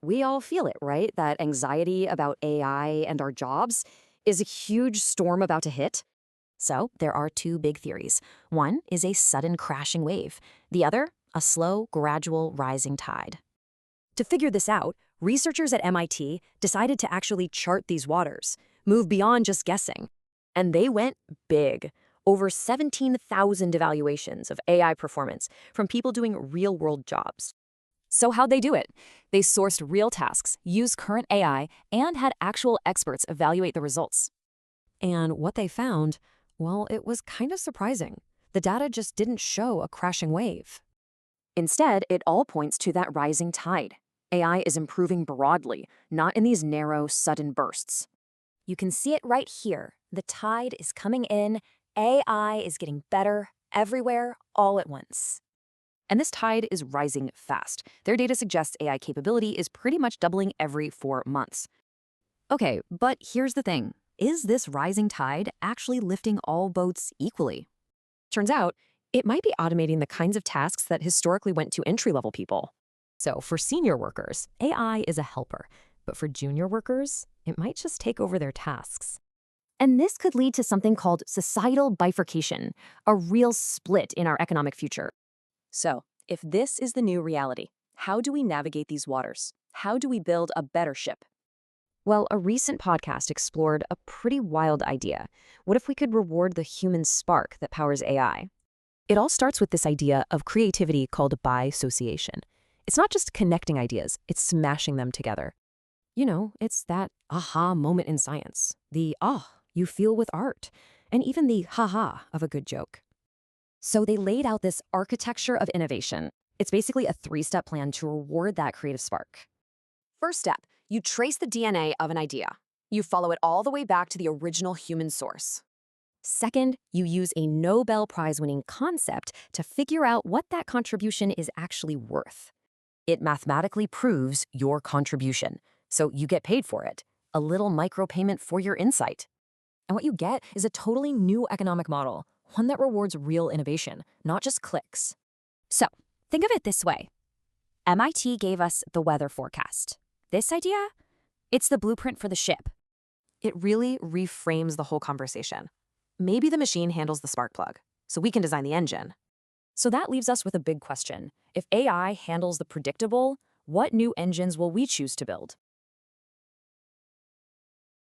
We all feel it, right? That anxiety about AI and our jobs is a huge storm about to hit. So, there are two big theories. One is a sudden crashing wave, the other, a slow, gradual rising tide. To figure this out, researchers at MIT decided to actually chart these waters, move beyond just guessing. And they went big. Over 17,000 evaluations of AI performance from people doing real world jobs. So, how'd they do it? They sourced real tasks, used current AI, and had actual experts evaluate the results. And what they found, well, it was kind of surprising. The data just didn't show a crashing wave. Instead, it all points to that rising tide. AI is improving broadly, not in these narrow, sudden bursts. You can see it right here. The tide is coming in, AI is getting better everywhere, all at once. And this tide is rising fast. Their data suggests AI capability is pretty much doubling every 4 months. Okay, but here's the thing. Is this rising tide actually lifting all boats equally? Turns out, it might be automating the kinds of tasks that historically went to entry-level people. So for senior workers, AI is a helper. But for junior workers, it might just take over their tasks. And this could lead to something called societal bifurcation, a real split in our economic future. So, if this is the new reality, how do we navigate these waters? How do we build a better ship? Well, a recent podcast explored a pretty wild idea. What if we could reward the human spark that powers AI? It all starts with this idea of creativity called bisociation. It's not just connecting ideas, it's smashing them together. You know, it's that aha moment in science, the you feel with art, and even the haha of a good joke. So they laid out this architecture of innovation. It's basically a 3-step plan to reward that creative spark. First step, you trace the DNA of an idea. You follow it all the way back to the original human source. Second, you use a Nobel Prize-winning concept to figure out what that contribution is actually worth. It mathematically proves your contribution, so you get paid for it, a little micropayment for your insight. And what you get is a totally new economic model, one that rewards real innovation, not just clicks. So, think of it this way. MIT gave us the weather forecast. This idea? It's the blueprint for the ship. It really reframes the whole conversation. Maybe the machine handles the spark plug, so we can design the engine. So that leaves us with a big question. If AI handles the predictable, what new engines will we choose to build?